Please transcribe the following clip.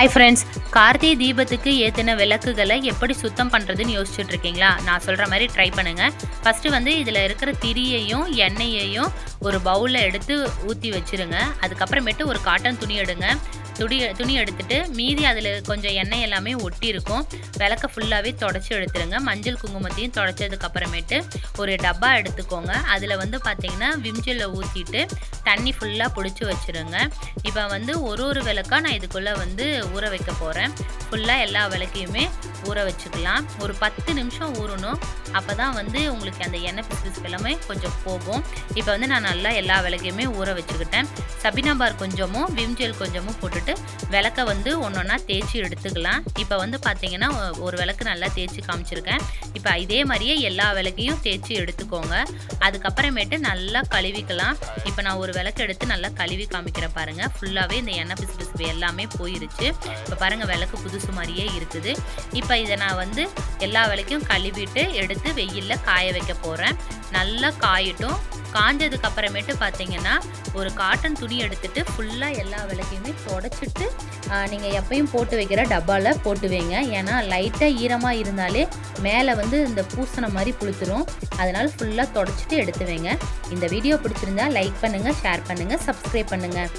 Hi friends, Karthigai தீபத்துக்கு ஏற்றின விளக்குகளை எப்படி சுத்தம் பண்ணுறதுன்னு யோசிச்சுட்டு இருக்கீங்களா? நான் சொல்கிற மாதிரி ட்ரை பண்ணுங்கள். ஃபஸ்ட்டு வந்து இதில் இருக்கிற திரியையும் எண்ணெயையும் ஒரு பவுலில் எடுத்து ஊற்றி வச்சுருங்க. அதுக்கப்புறமேட்டு ஒரு காட்டன் துணி எடுங்க. துணி எடுத்துட்டு மீதி அதில் கொஞ்சம் எண்ணெய் எல்லாமே ஒட்டி இருக்கும். விளக்க ஃபுல்லாகவே தொடச்சி எடுத்துருங்க. மஞ்சள் குங்குமத்தையும் தொடச்சதுக்கப்புறமேட்டு ஒரு டப்பா எடுத்துக்கோங்க. அதில் வந்து பார்த்திங்கன்னா விம்ஜெல்லை ஊற்றிட்டு தண்ணி ஃபுல்லாக பிடிச்சி வச்சுருங்க. இப்போ வந்து ஒரு விளக்காக நான் இதுக்குள்ளே வந்து ஊற வைக்க போகிறேன். ஃபுல்லாக எல்லா விளக்கையுமே ஊற வச்சுக்கலாம். ஒரு 10 நிமிஷம் ஊறணும். அப்போ தான் வந்து உங்களுக்கு அந்த எண்ணெய் பிசு எல்லாமே கொஞ்சம் போகும். இப்போ வந்து நான் நல்லா எல்லா விளக்கையுமே ஊற வச்சுக்கிட்டேன். சபினா பார் கொஞ்சமும் விம்ஜெல் கொஞ்சமும் போட்டுட்டு விளக்க வந்து ஒன்றொன்னா தேய்ச்சி எடுத்துக்கலாம். இப்போ வந்து பார்த்தீங்கன்னா ஒரு விளக்கு நல்லா தேய்ச்சி காமிச்சிருக்கேன். இப்போ இதே மாதிரியே எல்லா விளக்கையும் தேய்ச்சி எடுத்துக்கோங்க. அதுக்கப்புறமேட்டு நல்லா கழுவிக்கலாம். இப்போ நான் ஒரு விளக்கு எடுத்து நல்லா கழுவி காமிக்கிறேன் பாருங்கள். ஃபுல்லாகவே இந்த எண்ணெய் பிசு எல்லாமே போயிருச்சு. இப்போ பாருங்கள், விளக்கு புதுசு மாதிரியே இருக்குது. இப்போ இதை நான் வந்து எல்லா விளக்கையும் கழுவிட்டு எடுத்து வெயிலில் காய வைக்க போகிறேன். நல்லா காயட்டும். காஞ்சதுக்கு அப்புறமேட்டு பார்த்தீங்கன்னா ஒரு காட்டன் துணி எடுத்துட்டு ஃபுல்லாக எல்லா விளக்கையுமே தொடச்சிட்டு நீங்கள் எப்பயும் போட்டு வைக்கிற டப்பாவில் போட்டு வைங்க. ஏன்னா லைட்டாக ஈரமாக இருந்தாலே மேலே வந்து இந்த பூசண மாதிரி புளுத்துரும். அதனால் ஃபுல்லாக தொடச்சிட்டு எடுத்து வைங்க. இந்த வீடியோ பிடிச்சிருந்தா லைக் பண்ணுங்கள், ஷேர் பண்ணுங்கள், சப்ஸ்கிரைப் பண்ணுங்கள்.